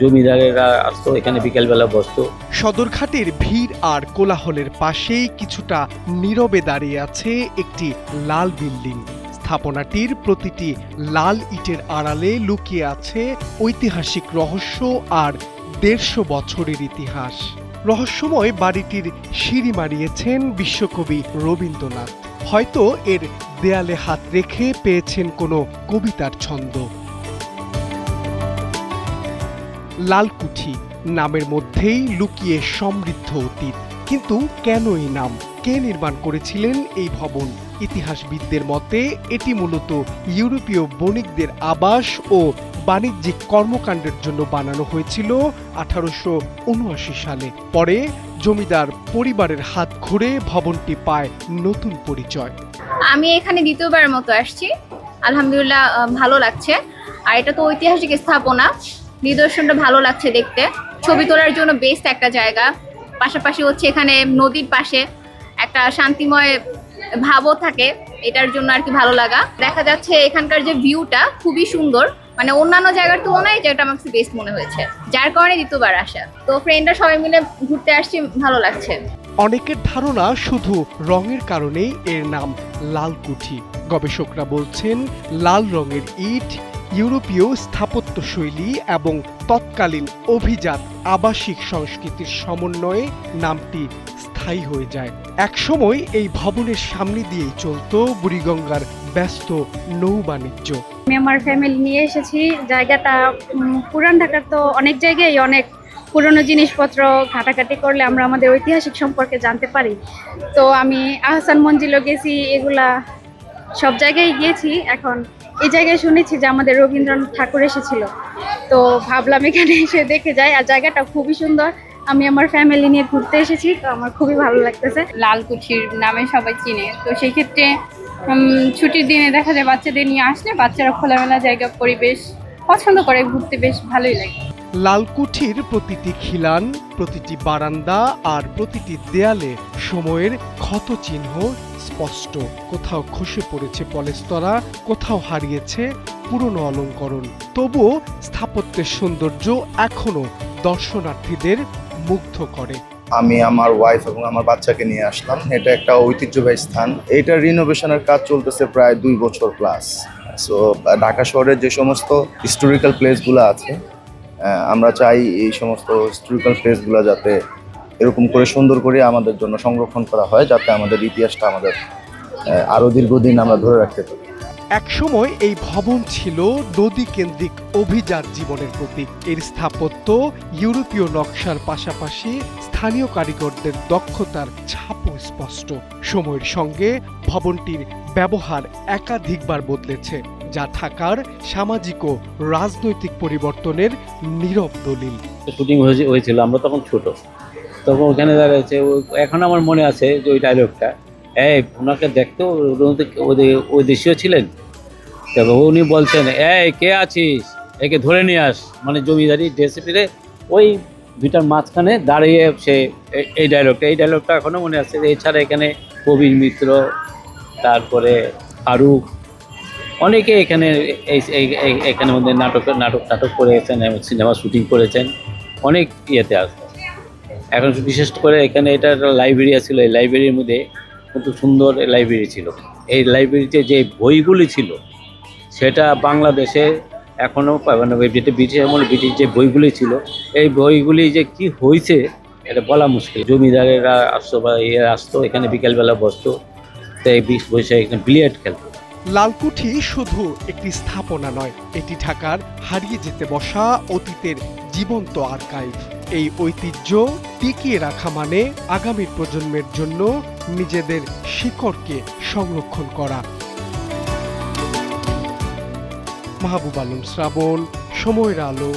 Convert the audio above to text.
জমিদারেরা আসতো এখানে, বিকেলবেলা বসতো। সদরঘাটের ভিড় আর কোলাহলের পাশেই কিছুটা নীরবে দাঁড়িয়ে আছে একটি লাল বিল্ডিং। স্থাপনাটির প্রতিটি লাল ইটের আড়ালে লুকিয়ে আছে ঐতিহাসিক রহস্য আর ১৫০ বছরের ইতিহাস। রহস্যময় বাড়িটির সিঁড়ি মারিয়েছেন বিশ্বকবি রবীন্দ্রনাথ। হয়তো এর দেয়ালে হাত রেখে পেয়েছেন কোনো কবিতার ছন্দ। লালকুঠি নামের মধ্যেই লুকিয়ে সমৃদ্ধ অতীত। কিন্তু কেন এই নাম? কে নির্মাণ করেছিলেন এই ভবন? ইতিহাসবিদদের মতে এটি মূলত ইউরোপীয় বণিকদের আবাস ও বাণিজ্যিক কর্মকাণ্ডের জন্য বানানো হয়েছিল 1879 সালে। পরে জমিদার পরিবারের হাত ঘুরে ভবনটি পায় নতুন পরিচয়। আমি এখানে দ্বিতীয়বারের মতো আসছি, আলহামদুলিল্লাহ ভালো লাগছে। আর এটা তো ঐতিহাসিক স্থাপনা, নিদর্শনটা ভালো লাগছে দেখতে। ছবি তোলার জন্য বেস্ট একটা জায়গা। পাশাপাশি হচ্ছে এখানে নদীর পাশে একটা শান্তিময় ভাবও থাকে, এটার জন্য আর কি ভালো লাগা। দেখা যাচ্ছে এখানকার যে ভিউটা খুবই সুন্দর, মানে অন্যান্য জায়গার তুলনায় যেটা আমার কাছে বেস্ট মনে হয়েছে, যার কারণে দ্বিতীয়বার আসা। তো ফ্রেন্ডরা সবাই মিলে ঘুরতে আসছি, ভালো লাগছে। অনেকের ধারণা শুধু রঙের কারণেই এর নাম লালকুঠি। গবেষকরা বলছেন লাল রঙের ইট, ইউরোপীয় স্থাপত্য শৈলী এবং তৎকালীন অভিজাত আবাসিক সংস্কৃতির সমন্বয়ে নামটি স্থায়ী হয়ে যায়। একসময় এই ভবনের সামনে দিয়েই চলতো বুড়িগঙ্গার ব্যস্ত নৌ বাণিজ্য। আমি আমার ফ্যামিলি নিয়ে এসেছি। জায়গাটা পুরান ঢাকার তো অনেক জায়গায় অনেক পুরনো জিনিসপত্র ঘাটাঘাটি করলে আমরা আমাদের ঐতিহাসিক সম্পর্কে জানতে পারি। তো আমি আহসান মঞ্জিলও গেছি, এগুলা সব জায়গায় গিয়েছি। এখন এই জায়গায় শুনেছি যে আমাদের রবীন্দ্রনাথ ঠাকুর এসেছিল, তো ভাবলাম এখানে এসে দেখে যাই। আর জায়গাটা খুবই সুন্দর। আমি আমার ফ্যামিলি নিয়ে ঘুরতে এসেছি, তো আমার খুবই ভালো লাগতেছে। লালকুঠির নামে সবাই চিনে, তো সেই ক্ষেত্রে ছুটির দিনে দেখা যায় বাচ্চাদের নিয়ে আসলে বাচ্চারা খোলামেলা জায়গা পরিবেশ পছন্দ করে, ঘুরতে বেশ ভালোই লাগে। লালকুঠির প্রতিটি খিলান, প্রতিটি বারান্দা আর প্রতিটি দেয়ালে সময়ের ক্ষত চিহ্ন স্পষ্ট। কোথাও খসে পড়েছে পলেস্তরা, কোথাও হারিয়েছে পুরনো অলঙ্করণ। তবুও স্থাপত্যের সৌন্দর্য এখনো দর্শনার্থীদের মুগ্ধ করে। আমি আমার ওয়াইফ এবং আমার বাচ্চাকে নিয়ে আসলাম। এটা একটা ঐতিহ্যবাহী স্থান। এইটার রিনোভেশনের কাজ চলতেছে প্রায় 2 বছর প্লাস। সো ঢাকা শহরের যে সমস্ত হিস্টোরিক্যাল প্লেসগুলো আছে, আমরা চাই এই সমস্ত হিস্টোরিক্যাল প্লেসগুলো যাতে এরকম করে সুন্দর করে আমাদের জন্য সংরক্ষণ করা হয়, যাতে আমাদের ইতিহাসটা আমাদের আরও দীর্ঘদিন আমরা ধরে রাখতে পারি। একসময় এই ভবন ছিল নদী কেন্দ্রিক অভিজাত জীবনের প্রতীক। এর স্থাপত্য ইউরোপীয় নকশার পাশাপাশি স্থানীয় কারিগরদের দক্ষতার ছাপও স্পষ্ট। সময়ের সঙ্গে ভবনটির ব্যবহার একাধিকবার বদলেছে, যা ঢাকার সামাজিক ও রাজনৈতিক পরিবর্তনের নীরব দলিল। শুটিং হয়েছিল, আমরা তখন ছোট, তখন ওখানে দাঁড়িয়েছে। এখন আমার মনে আছে যে ওই ডায়লগটা, ওনাকে দেখতেও ওই দেশীয় ছিলেন। তবে উনি বলছেন, কে আছিস, একে ধরে নিয়ে আস, মানে জমিদারি ড্রেসে ফিরে ওই দুইটার মাঝখানে দাঁড়িয়ে সে এই ডায়লগটা এখনো মনে আছে। এছাড়া এখানে কবির মিত্র, তারপরে ফারুক, অনেকে এখানে এখানে মধ্যে নাটক করেছেন এবং সিনেমা শুটিং করেছেন, অনেক ইয়েতে আসে। এখন বিশেষ করে এখানে এটা একটা লাইব্রেরি ছিল, এই লাইব্রেরির মধ্যে কিন্তু সুন্দর লাইব্রেরি ছিল। এই লাইব্রেরিতে যে বইগুলি ছিল সেটা বাংলাদেশে এখনও পাবেন না। ব্রিটিশ আমলে ব্রিটিশ যে বইগুলি ছিল, এই বইগুলি যে কি হয়েছে এটা বলা মুশকিল। জমিদারেরা আসতো বা আসতো এখানে, বিকেলবেলা বসতো, তো এই বসে এখানে বিলিয়ার্ড খেলতো। লালকুঠি শুধু একটি স্থাপনা নয়, এটি ঢাকার হারিয়ে যেতে বসা অতীতের জীবন্ত আর্কাইভ। এই ঐতিহ্য টিকিয়ে রাখা মানে আগামী প্রজন্মের জন্য নিজেদের শিকড়কে সংরক্ষণ করা। মাহবুব আলম শ্রাবণ, সময়ের আলো।